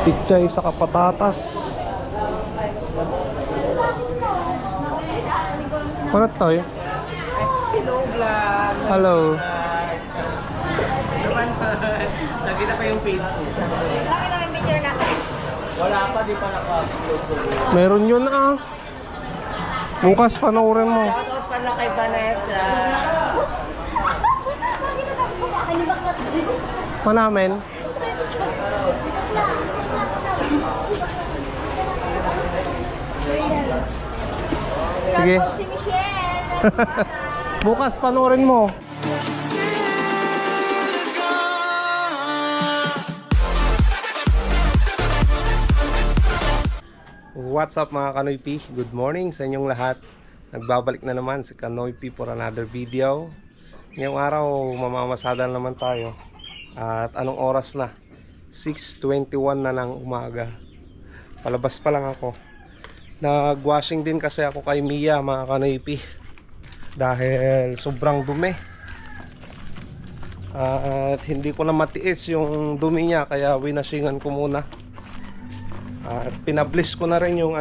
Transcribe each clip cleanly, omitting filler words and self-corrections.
Pichay sa kapatatas. Ano tayo? Hello, vlog! Hello. Lagi na pa yung page mo. Laki naman yung picture natin. Wala pa, di pa naka-upload sa buhay. Meron yun ah. Bukas panoorin mo. Shoutout pala kay Vanessa. Pa namin. Sige. Shoutout si Michelle. Bukas panoorin mo. What's up mga Kanoy P? Good morning sa inyong lahat. Nagbabalik na naman si Kanoy P for another video. Ngayong araw mamamasada naman tayo. At anong oras na? 6:21 na ng umaga. Palabas pa lang ako. Nag-washing din kasi ako kay Mia mga Kanoy P. Dahil sobrang dumi. At hindi ko na matiis yung dumi niya kaya winashingan ko muna. At pinablish ko na rin yung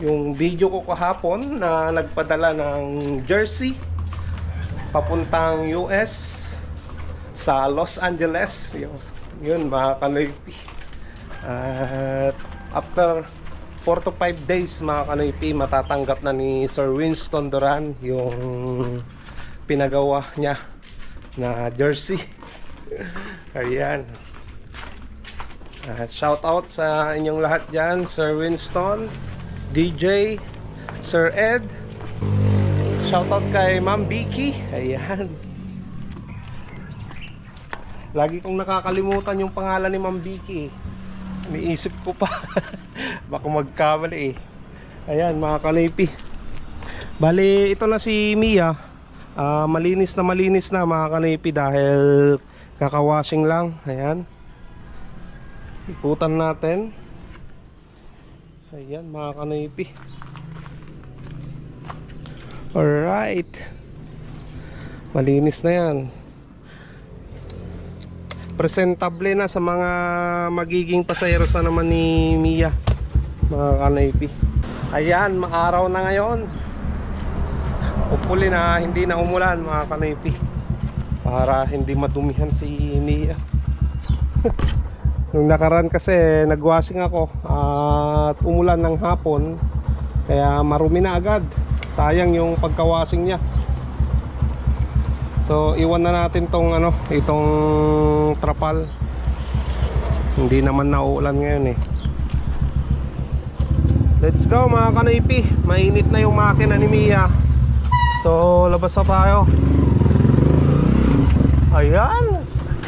yung video ko kahapon na nagpadala ng jersey papuntang US sa Los Angeles. Yun mga Kanoy P. At after 4 to 5 days mga Kanoy P, matatanggap na ni Sir Winston Duran yung pinagawa niya na jersey. Ayan. Shout out sa inyong lahat dyan, Sir Winston, DJ, Sir Ed. Shout out kay Ma'am Vicky. Ayan. Lagi kong nakakalimutan yung pangalan ni Ma'am Vicky. Iniisip ko pa. Baka magkamali eh. Ayan mga Kanipi. Bali ito na si Mia. Malinis na mga Kanipi dahil kakawashing lang. Ayan. Ikutan natin. Ayan mga Kanipi. Alright. Malinis na yan. Presentable na sa mga magiging pasayeros na naman ni Mia mga Kanipi. Ayan, maaraw na ngayon. Hopefully na hindi na umulan mga Kanipi, para hindi madumihan si Mia. Nung nakaraan kasi nagwashing ako at umulan ng hapon, kaya marumi na agad. Sayang yung pagkawashing niya. So iwan na natin tong itong trapal. Hindi naman nauulan ngayon eh. Let's go mga Kanipi. Mainit na yung makina ni Mia. So labas na tayo. Ayan.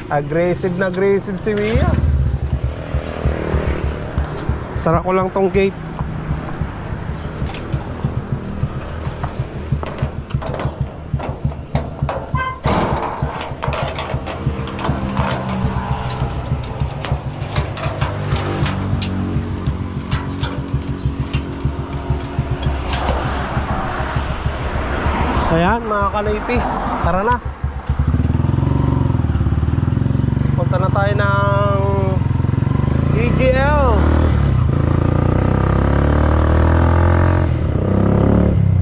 Aggressive na aggressive si Mia. Sara ko lang tong gate. Ayan mga Kanipi, tara na. Punta na tayo ng EGL.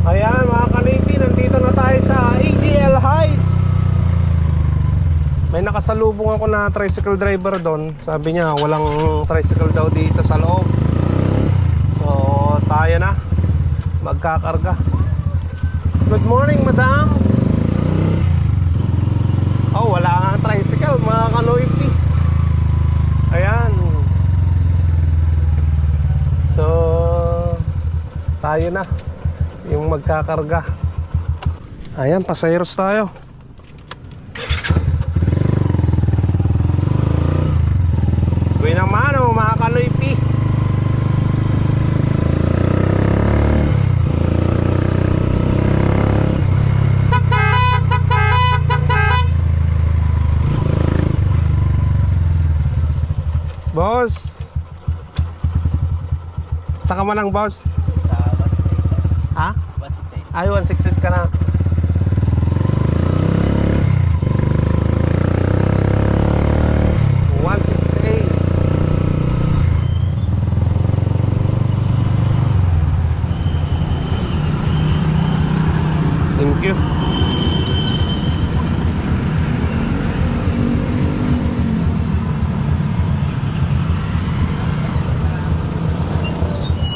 Ayan mga Kanipi, nandito na tayo sa EGL Heights. May nakasalubong ako na tricycle driver doon. Sabi niya walang tricycle daw dito sa loob. So tayo na, magkakarga. Good morning, madam. Oh, wala nga tricycle, mga Kanoy P. Ayan. So, tayo na yung magkakarga. Ayan, pasayeros tayo. Gawin naman, mga Kanoy P. Boss, saan ka man ang boss? Sa 168. Ha? 168. Ay, 168 ka na.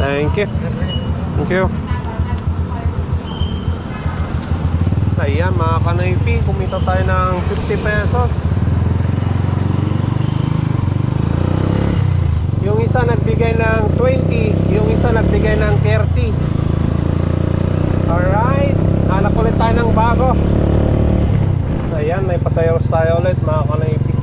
Thank you. Thank you. Ayan mga kanaypi, kumita tayo ng 50 pesos. Yung isa nagbigay ng 20, yung isa nagbigay ng 30. Alright, hanap ulit tayo ng bago. Ayan, may pasayos tayo ulit mga kanaypi.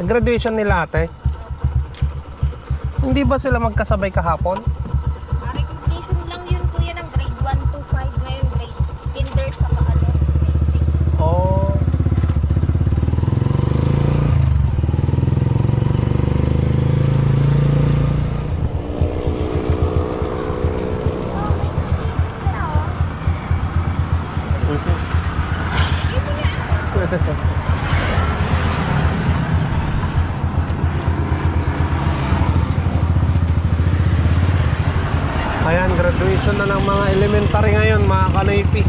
Graduation nila ate. Hindi ba sila magkasabay kahapon? Recognition lang yun kuya ng grade 1 to 5 ngayon, grade kinder sa grade 6. Oh. Ayan, graduation na ng mga elementary ngayon, mga kanaypi.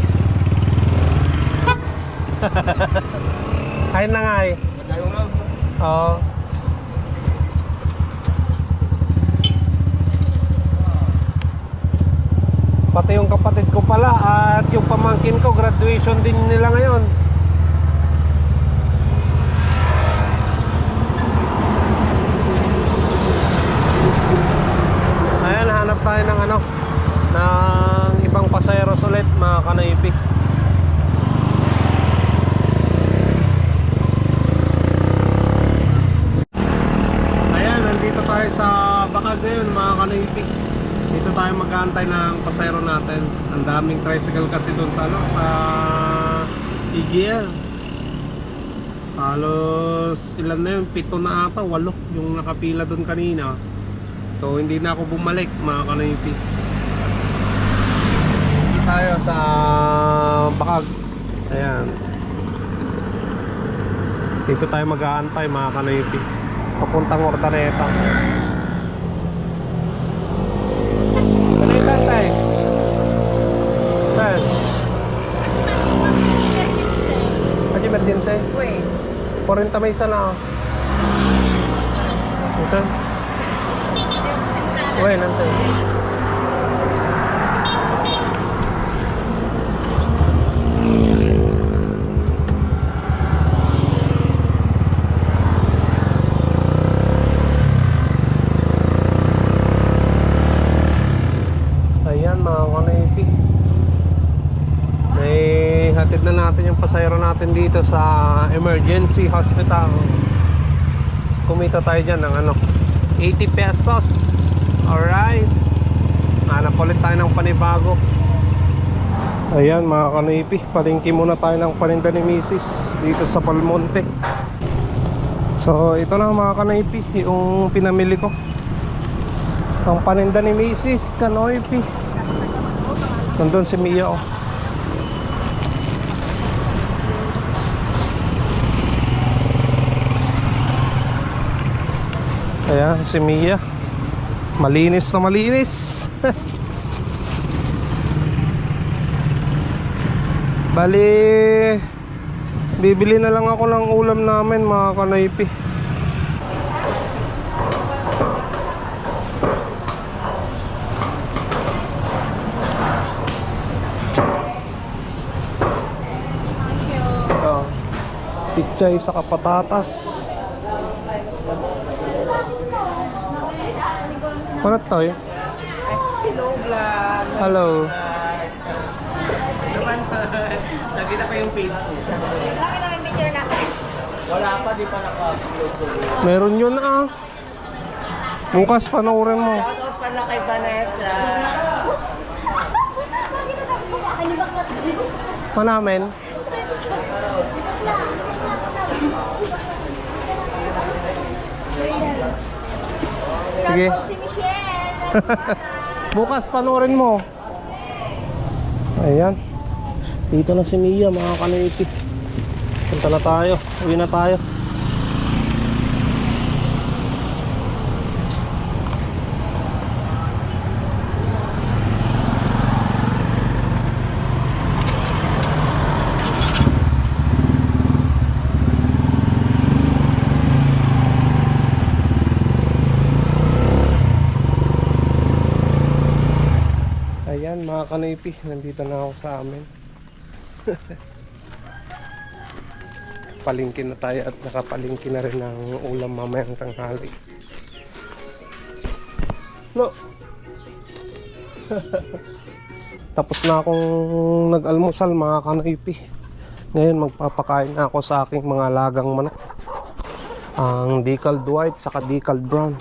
Ayun na nga eh. Oo. Pati yung kapatid ko pala at yung pamangkin ko, graduation din nila ngayon. Ayan, hanap tayo ng ano, ng ibang pasayeros ulit, mga kanaypi. Ayan, nandito tayo sa Bakag ngayon, mga kanaypi. Dito tayo mag-aantay ng pasayero natin. Ang daming tricycle kasi doon sa ano, sa EGL. Halos ilan na yun, 7 na ata, 8 yung nakapila doon kanina. So hindi na ako bumalik, mga kanaypi. Dito tayo sa Bakag. Ayan. Dito tayo mag-aantay, mga kanaypi, papuntang Ordaneta. Ano yung kantay? Yes. Ano yung emergency? Wait. 40 may isa na. Ito. Uy, nantay. Ayan mga kanaypi, may hatid na natin yung pasayro natin dito sa emergency hospital. Kumita tayo dyan ng ano, 80 pesos. Alright, hanap ulit tayo ng panibago. Ayan mga kanaypi, palingki muna tayo ng paninda ni Mrs. dito sa Palmonte. So ito na mga kanaypi, yung pinamili ko, ang paninda ni Mrs. Kanoypi. Nandun si Mia oh. Ayan si Mia, malinis na malinis. Bali, bibili na lang ako ng ulam namin mga kanaypi. Pichay sa patatas. Ano to eh? Hello, vlog. Hello. Nakita pa yung page niya. Bakit naman picture natin? Wala pa, di pa naka-upload siguro. Meron yun ah. Bukas panoorin mo. Shoutout pala kay Vanessa. Pa namin. Sige. Si Michelle. Bukas panoorin mo. Ayan. Dito na si Mia mga kanaypi. Punta na tayo. Uwi na tayo. kanipi, nandito na ako sa amin. Palingki na tayo at nakapalingki na rin ng ulam mamayang tanghali. No. Tapos na akong nag-almusal mga kanipi. Ngayon magpapakain na ako sa aking mga alagang manok. Ang decaled white saka decaled brown.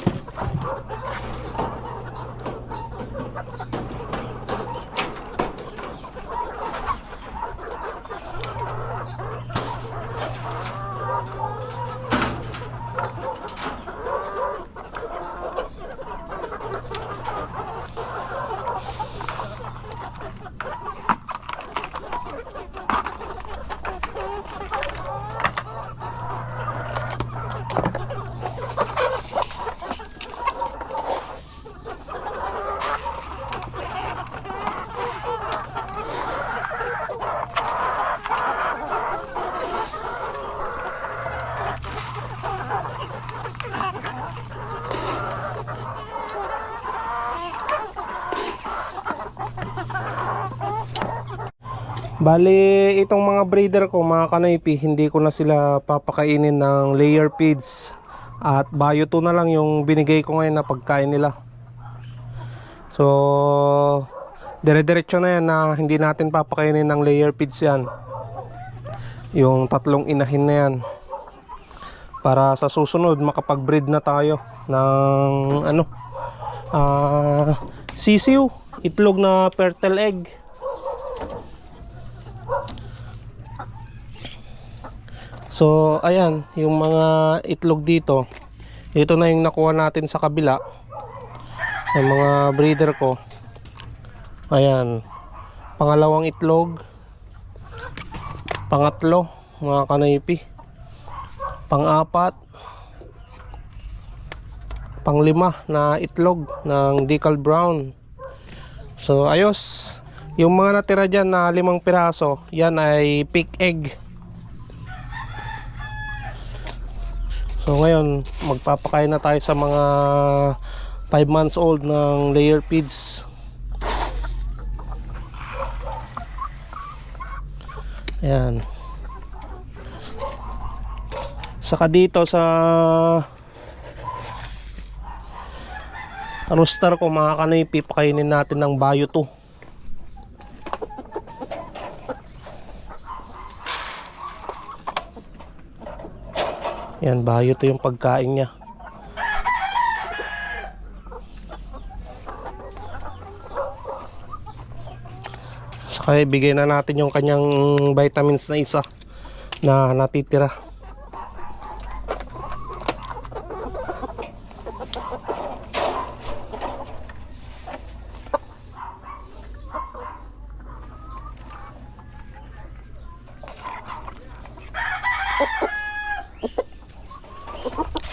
Bali, itong mga breeder ko, mga kanipi, hindi ko na sila papakainin ng layer feeds. At bio 2 na lang yung binigay ko ngayon na pagkain nila. So, dire-diretso na yan na hindi natin papakainin ng layer feeds yan. Yung tatlong inahin na yan. Para sa susunod, makapag-breed na tayo ng sisiw, itlog na fertile egg. So ayan, yung mga itlog dito, ito na yung nakuha natin sa kabila ng mga breeder ko. Ayan, pangalawang itlog, pangatlo mga kanipi, pang-apat, pang-lima na itlog ng decaled brown. So ayos, yung mga natira dyan na 5 piraso, yan ay pick egg. So ngayon, magpapakain na tayo sa mga 5 months old ng layer feeds. Ayan. Saka dito sa rooster ko mga kanipi, pakainin natin ng bio 2. Yan, bayo to yung pagkain niya. Saka ibigay na natin yung kanyang vitamins na isa na natitira.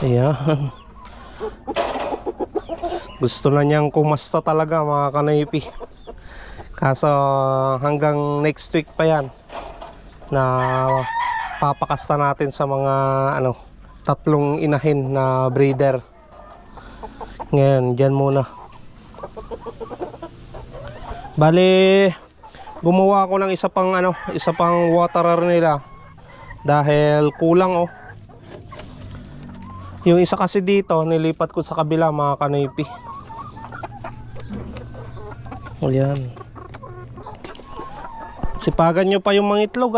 Ayan. Gusto na niyang kumasta talaga mga kanipi. Kaso hanggang next week pa yan na papakasta natin sa mga tatlong inahin na breeder. Ngayon, dyan muna. Bali, gumawa ko ng isa pang waterer nila dahil kulang Yung isa kasi dito, nilipat ko sa kabila mga kanipi. Ayan. Sipagan nyo pa yung mga itlog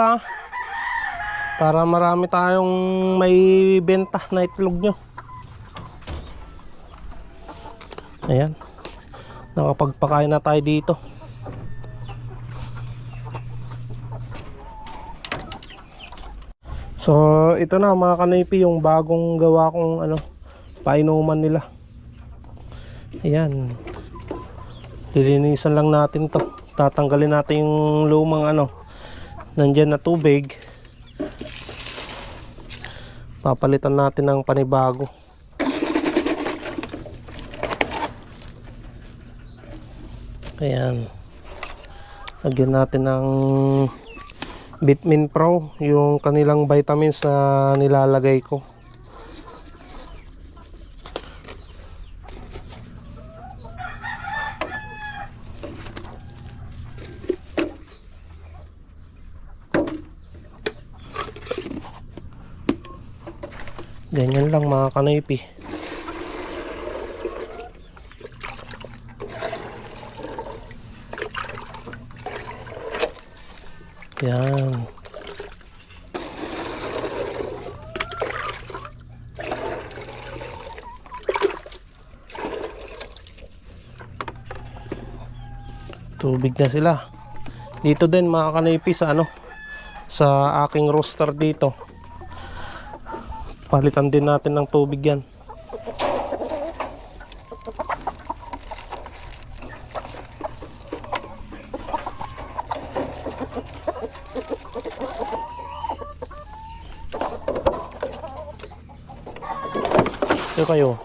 para marami tayong may benta na itlog nyo. Ayan. Nakapagpakain na tayo dito. So ito na mga kanipi, yung bagong gawa kong painuman nila. Ayan. Lilinisan lang natin to. Tatanggalin natin yung lumang nandyan na tubig. Papalitan natin ng panibago. Ayan. Lagyan natin ng Vitamin Pro, yung kanilang vitamins na nilalagay ko. Ganyan lang mga kanaypi. Yan. Tubig na sila. Dito din mga kanaypi sa ano, sa aking roaster dito. Palitan din natin ng tubig yan. Ito kayo.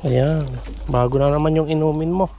Ayan, bago na naman yung inumin mo.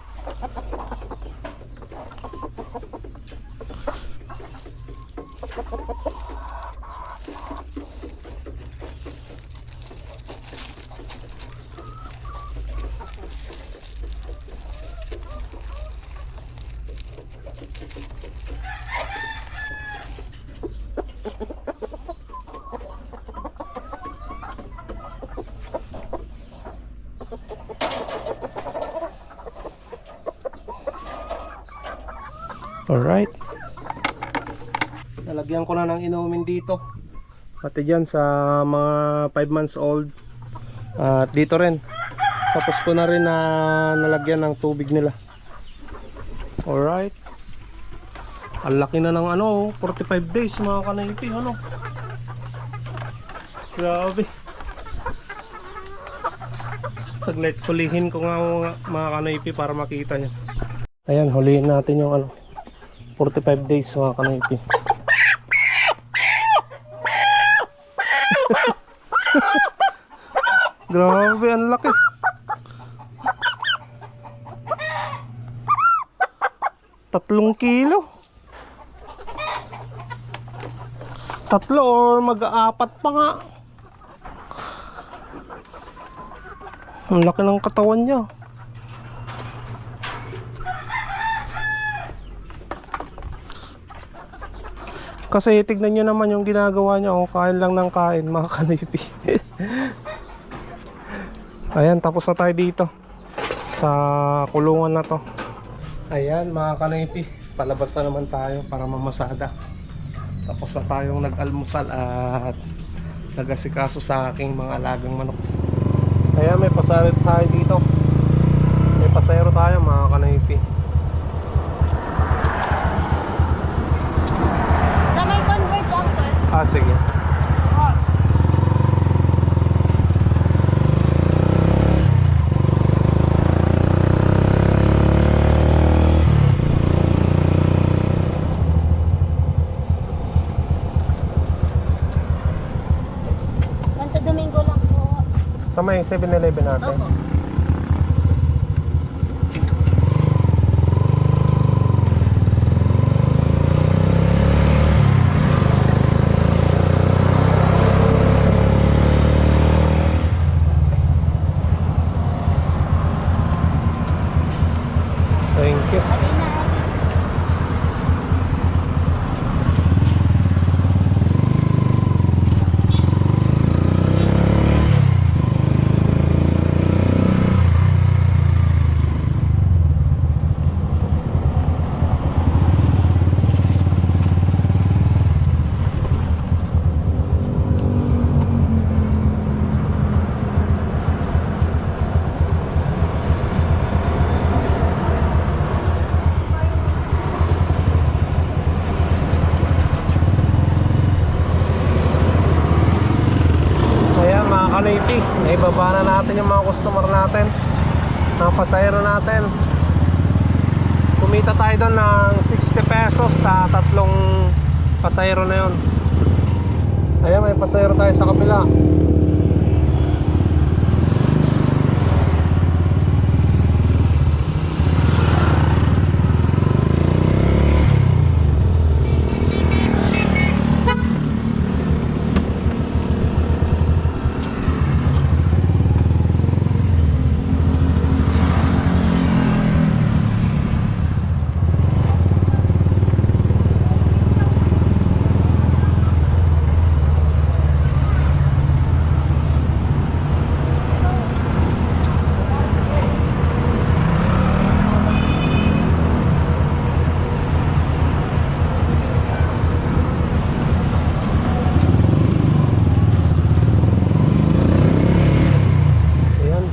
Alright. Nalagyan ko na ng inumin dito. Pati dyan sa mga 5 months old. At dito rin. Tapos ko na rin na nalagyan ng tubig nila. Alright. Ang laki na ng ano, 45 days mga kanaypi. Ano? Grabe. Saglit, hulihin ko nga mga kanaypi para makita nyo. Ayan, hulihin natin yung ano, 45 days mga kanaypi. Grabe, ang laki. Tatlong kilo. Tatlo or mag-aapat pa nga. Ang laki ng katawan niya. Kasi tignan nyo naman yung ginagawa niya. Oh, kain lang ng kain mga kanaypi. Ayan, tapos na tayo dito sa kulungan na to. Ayan mga kanaypi, palabas na naman tayo para mamasada. Tapos na tayong nag-almusal at nag-asikaso sa aking mga alagang manok. Ayan, may pasayro tayo dito. May pasayro tayo mga kanaypi. Sa may Converge, uncle. Ah, sige. Santo Domingo lang po. Sa may 7-Eleven natin. Opo. Thank you. Alin na. Kanaypi, naibaba na natin yung mga customer natin, mga pasayro natin. Kumita tayo doon ng 60 pesos sa tatlong pasayro na yun. Ayan, may pasahero tayo sa kabila.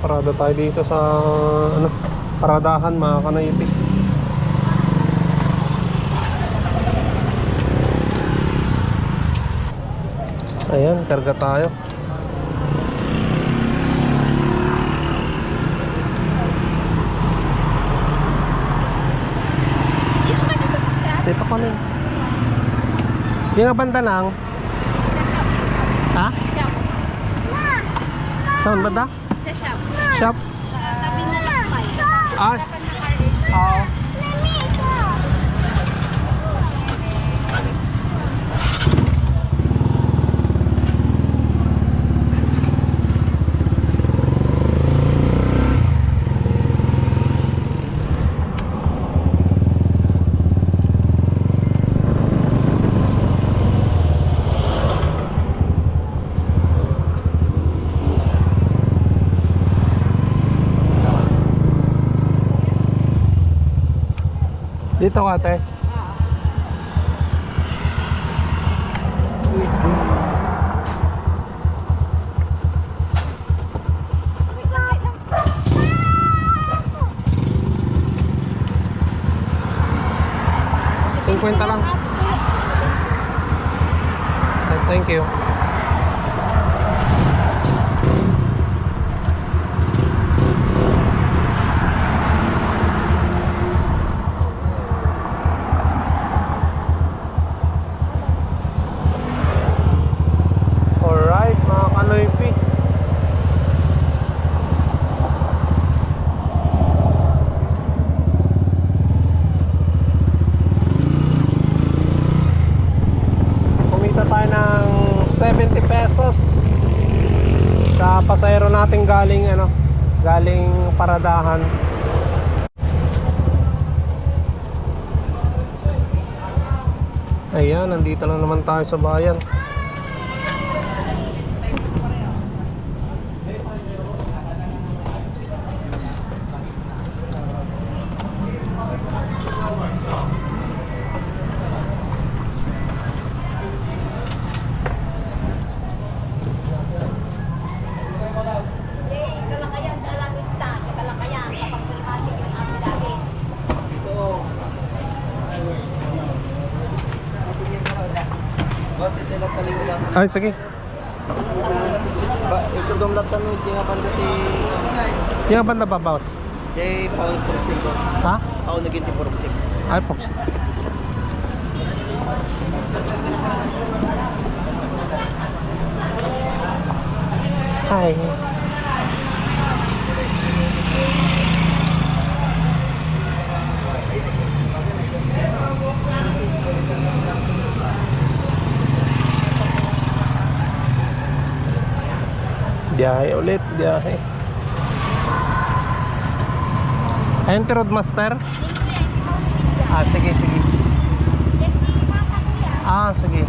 Parada tayo dito sa ano, paradahan mga kanaypi. Ayan, karga tayo. Dito ka dito sa Dito ko na. Yung banda lang. Ha? shop. Saan ba da? Sa shop. Shop? Sa tabi na lang pa. Ah. Harapan na car is. Oo. Dito ka, ate. $50 lang. Thank you. Alright, mga kanoypi. Kumita tayo ng 70 pesos sa pasahero natin galing ano, galing paradahan. Ayan, nandito lang naman tayo sa bayan. Boss, ito lang kalimutan. Ay, sige. Ito dong lang tanong, kaya banda si... Yung banda ba, boss? Kay Paul Porsig. Ha? Paul naging Porsig. Ay, Fox. Hi. Biyahe ulit, biyahe. Ayun, Roadmaster? Ah, sige, sige. Ah, sige.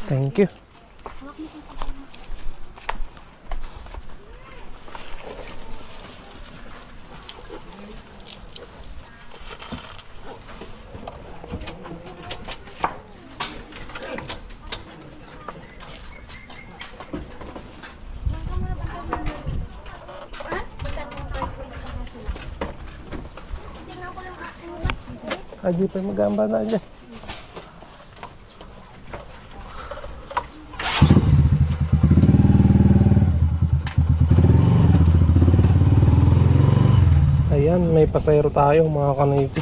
Thank you. Aji pa magamba na niya. Ayan, may pasayro tayo mga kanipi.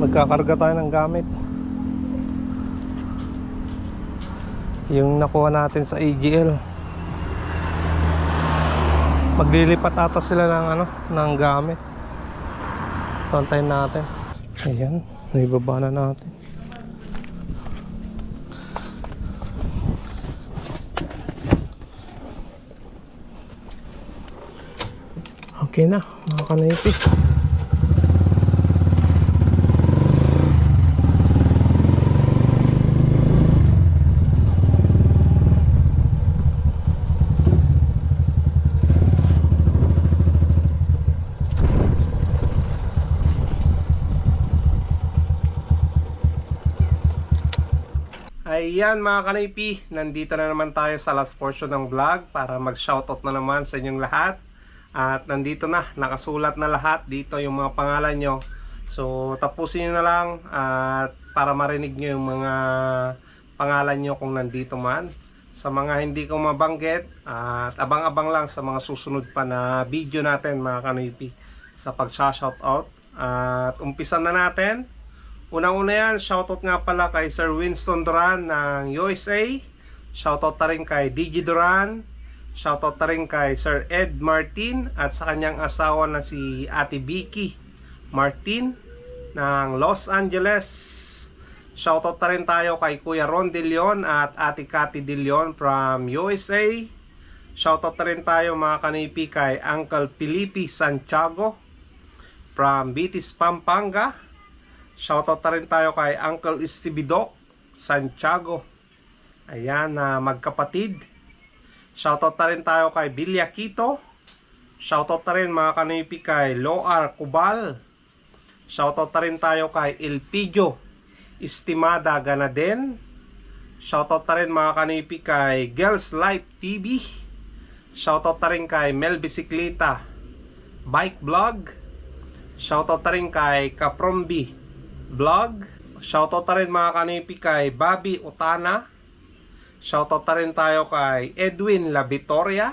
Magkakarga tayo ng gamit. Yung nakuha natin sa AGL. Maglilipat ata sila ng ng gamit. So antayin natin. Ayan, naibaba na natin. Okay na, mga kanipi. Ayan mga kanipi, nandito na naman tayo sa last portion ng vlog para mag-shoutout na naman sa inyong lahat. At nandito na, nakasulat na lahat dito yung mga pangalan nyo. So tapusin nyo na lang at para marinig nyo yung mga pangalan nyo kung nandito man. Sa mga hindi ko mabanggit, at abang-abang lang sa mga susunod pa na video natin mga kanipi sa pag-shoutout. At umpisan na natin. Unang-una yan, shoutout nga pala kay Sir Winston Duran ng USA. Shoutout na rin kay DJ Duran. Shoutout na rin kay Sir Ed Martin at sa kanyang asawa na si Ate Vicky Martin ng Los Angeles. Shoutout na rin tayo kay Kuya Ron De Leon at Ate Cathy De Leon from USA. Shoutout na rin tayo mga kanipi kay Uncle Felipe Santiago from Bitis, Pampanga. Shoutout na rin tayo kay Uncle Stevie Doc Santiago. Ayan, magkapatid. Shoutout na rin tayo kay Bilya Quito. Shoutout na rin mga kanipi kay Loar Cubal. Shoutout na rin tayo kay Elpidio Estimada Ganaden. Shoutout na rin mga kanipi kay Girls Life TV. Shoutout na rin kay Mel Bicicleta Bike Vlog. Shoutout na rin kay Kaprombi Vlog. Shoutout na rin mga kanipi kay Bobby Utana. Shoutout na rin tayo kay Edwin La Vitoria.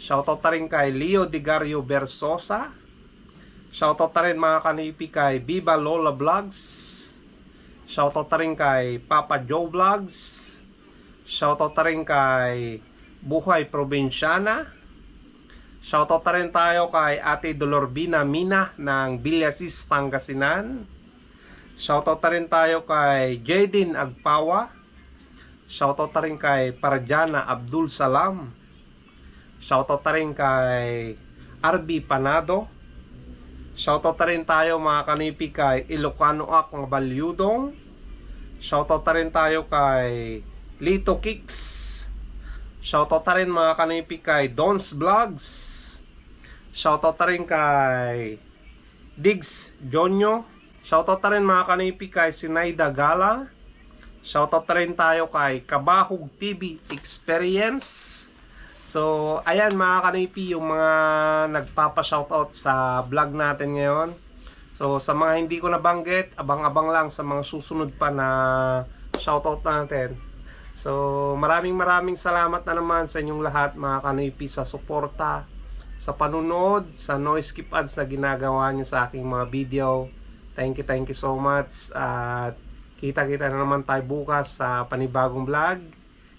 Shoutout na rin kay Leo Digario Versosa. Shoutout na rin mga kanipi kay Viva Lola Vlogs. Shoutout na rin kay Papa Joe Vlogs. Shoutout na rin kay Buhay Provinciana. Shoutout na rin tayo kay Ate Dolorbina Mina ng Villasis, Pangasinan. Shoutout na rin tayo kay Jadin Agpawa. Shoutout na rin kay Parjana Abdul Salam. Shoutout na rin kay RB Panado. Shoutout na rin tayo mga kanipi kay Ilocano Ak ng Balyudong. Shoutout na rin tayo kay Lito Kicks. Shoutout na rin mga kanipi kay Don's Vlogs. Shoutout na rin kay Diggs Jonyo. Shoutout na rin mga kanipi kay Sinaida Gala. Shoutout na rin tayo kay Kabahog TV Experience. So, ayan mga kanipi yung mga nagpapa-shoutout sa vlog natin ngayon. So, sa mga hindi ko nabanggit, abang-abang lang sa mga susunod pa na shoutout natin. So, maraming salamat na naman sa inyong lahat mga kanoypi sa suporta, sa panunod, sa no skip ads na ginagawa niyo sa aking mga video. Thank you so much. At kita-kita na naman tayo bukas sa panibagong vlog.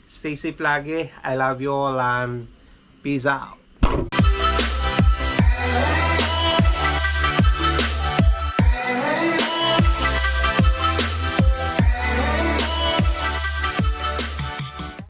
Stay safe lagi. I love you all and peace out.